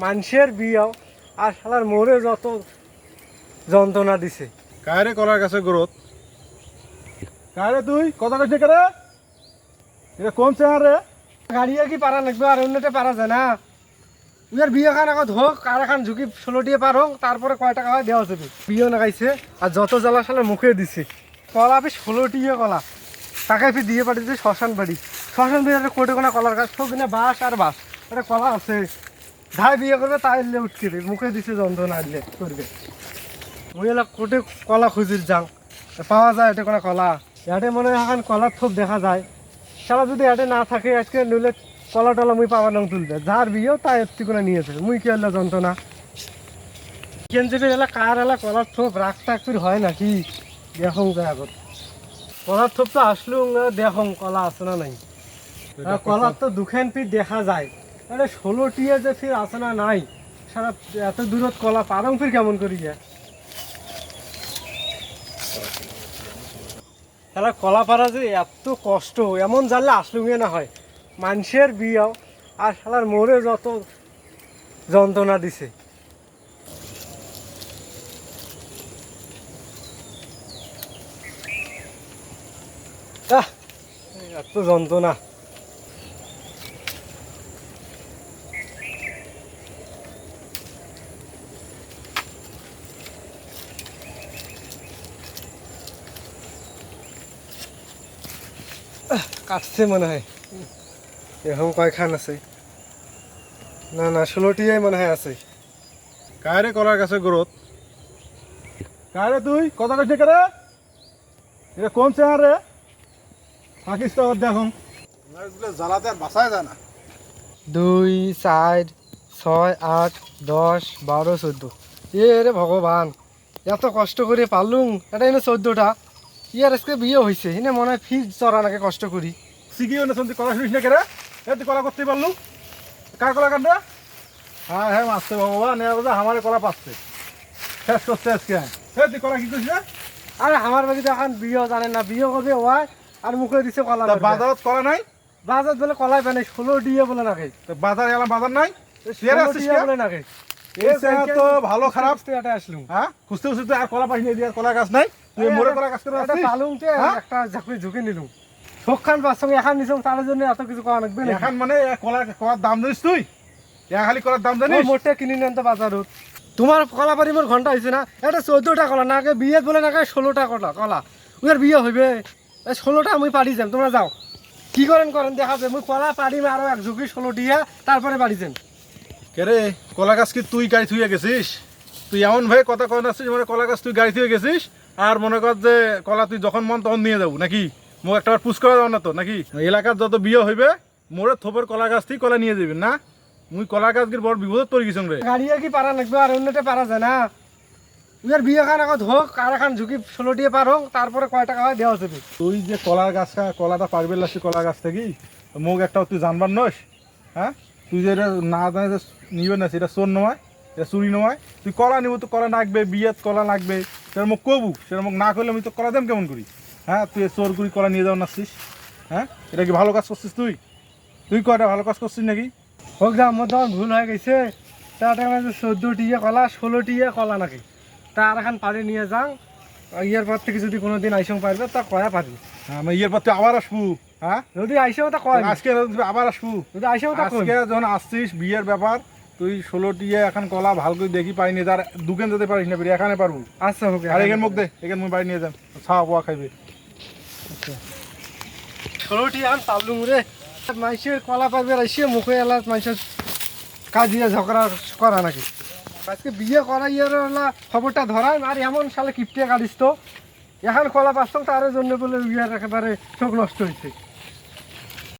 মানুষের বিয়াও আর শালার মোরে যত যন্ত্রণা দিছে। কায়রে কলার গাছে গ্রোথ কায়রে তুই কথা কইছে কে রে? এটা কোন চেহারা রে? গাড়িয়ে কি পারা লাগবে আর অন্যতে পারা যায় না। ইয়ার বিয়ে খান আগত হোক আর এখন ঝুঁকি 16 দিয়ে পার হোক, তারপরে কয় টাকা হয় দেওয়া যাবে। বিয়ে লাগাইছে আর যত জ্বালা শালা মুখে দিছে। কলা বেশ 16 টিয়ে কলা টাকা ফি দিয়ে পাঠিয়েছে শ্মশান বাড়ি। শ্মশান বাড়ি একটা কোটে কোনা কলার গাছ, সব কিনা বাঁশ আর বাঁশ, একটা কলা আছে। ধাই বিয়ে করবে তাই এলে উঠকে মুখে দিছে যন্ত্রণা আনলে করবে। ওই এলাকা কোটে কলা খুঁজির যাং পাওয়া যায়, এটা কোনো কলা এটে মনে হয় এখন কলার থোপ দেখা যায়। সারা যদি এটে না থাকে আজকে নইলে কলা টলা মুই পাবার নাম তুলবে, যার বিয়েও তাই একটি করে নিয়েছে। মুই কি হলো যন্ত্রণা কেন যে এলা কার এলা কলার থোপ রাখতে একটু হয় নাকি দেখুন আগত কলার থোপ তো আসলেও দেখুন কলা আছে না নাই। কলার তো দুখান ফিট দেখা যায়, আরে 16 টিয়ে যে ফির আছে না নাই। সারা এত দূরত কলা পারং ফির কেমন করি যায়। তাহলে কলা পাড়া যে এত কষ্ট এমন জানলে আসলুঙে না হয়। মানুষের বিয়াও আর শালার মোরে যত যন্ত্রণা দিছে। এত যন্ত্রণা। কাটছে মনে হয়, এখন কয়খান আছে না না 16টিয়াই মনে হয় আছে। কায়রে কলার গাছে গ্রোথ কায়রে তুই কথা কইছে কে রে? এটা কোন চেহারা রে? থাকিস তো দেখুন জ্বালাতে আর বাঁচায় যায় না। 2 4 6 8 10 12 14 এ রে ভগবান, এত কষ্ট করে পারলুম এটা এনে 14টা। ইয়ার আজকে বিয়ে হয়েছে এনে মনে হয় ফিজ চড়া নাকি কষ্ট করি। শিখি না শুনছি কলা শুনিস না কে রে? এ তুই কলা করতে পারলু? কার কলা কাটবে? হ্যাঁ হ্যাঁ মারছে ভগবান, এ বোঝা আমার কলা পাচ্ছে শেষ করছে আজকে। এ তুই কলা কি করছিস রে? আরে আমার বাড়িতে এখন বিয়ে জানে না, বিয়ে করবে ওয়াই আর মুখে দিছে কলা। বাজারত কলা নাই? বাজার বলে কলাই বানাই 16 দিয়ে বলে নাকি। বাজার এলাম বাজার নাই? 16 দিয়ে বলে নাকি। এই চেহারা তো ভালো খারাপ। এটা আসলুম হ্যাঁ খুঁজতে খুঁজতে আর কলা পাইনি দিয়ে কলা গাছ নাই? তুই মোরে কলা গাছ করে একটা আসছিস? পালুম তে একটা ঝাঁকুনি ঝুঁকে নিলুম। সবখান বাসঙ্গে এখন নিছম তার জন্য এত কিছু করা লাগবে না। এখন মানে কলার দাম জানিস তুই? খালি কলার দাম জানিস? মোটে কিনে নেন তো বাজারত। তোমার কলা পারি মোর ঘন্টা হয়েছে না, এটা 14টা কলা নাকি বিয়ে বলে নাকি 16টা কলা ওর বিয়ে হইবে। 16টা আমি পারি যাম, তোমরা যাও কি করেন দেখা যাবে। মুই কলা পারিম আরো এক ঝুঁকি 16 দিয়া তারপরে বাড়ি যান। কে রে কলা গাছ কি তুই গাড়ি থুয়ে গেছিস? তুই এমন ভাই কথা কয় আসছিস মানে কলা গাছ তুই গাড়ি থুয়ে গেছিস আর মনে কর যে কলা তুই যখন মন তখন নিয়ে যাবো নাকি? মোক একটা পুষ করে যাও না তো নাকি? এলাকার যত বিয়ে হইবে মোরে থোপের কলা গাছ থেকে কলা নিয়ে যাবেন না? মুই কলা গাছ গিয়ে বড় বিপদত পড়ে গেছিস রে। গাড়িয়ে কি পারা লাগবে আর অন্যতে পারা যায় না। ইয়ার বিয়ে খান আগত হোক আর এখন ঝুঁকি 16 দিয়ে পার হোক, তারপরে কয় টাকা হয় দেওয়া যাবে। তুই যে কলার গাছ কলাটা পারবে লাসি কলা গাছ থেকে মোক একটা তুই জানবার নস। হ্যাঁ তুই যে এটা না জানে যে নিবে না সেটা চোর নয়, এটা চুরি নয়। তুই কলা নিব তো কলা লাগবে, বিয়েত কলা লাগবে, সেটা মোক কবু, সেটা মোক না করলে আমি তো কলা দাম কেমন করি? হ্যাঁ তুই চোর করি কলা নিয়ে যাও নাচ্ছিস? হ্যাঁ এটা কি ভালো কাজ করছিস তুই? তুই কয়টা ভালো কাজ করছিস নাকি? হোক যা আমার তখন ভুল হয়ে গেছে। তাতে 14 টিয়া কলা 16 টিয়া কলা নাকি তার এখন পারি নিয়ে যাও। ইয়ার পর থেকে যদি কোনোদিন আইসং পারবে তা কয়া পারবি। হ্যাঁ আমি ইয়ের পর তুই আবার আসবু। হ্যাঁ যদি আইসেও তা কয়, আজকে আবার আসবু। যদি আইসেও তা কই। আজকে যখন আসছিস বিয়ের ব্যাপার তুই 16 টিয়া এখন কলা ভালো করে দেখি পাইনি, তার দোকান যেতে পারিস না, এখানে পারবো। আচ্ছা হোক আর এখানে মুখ দে, এখানে মুই বাড়ি নিয়ে যান, ছাওয়া পোয়া খাইবে। 16 টিয়া এখন পাবলুম রে। মানুষের কলা পারবে আইসে মুখে এলা মানুষের কাজিয়া ঝগড়া করা নাকি। আজকে বিয়ে করা ইয়ার খবরটা ধরায় আর এমন সালে কিপটে কাটিস তো এখন কলা পাচ্ছ তার জন্য বলে বিয়ার একেবারে চোখ নষ্ট হয়েছে।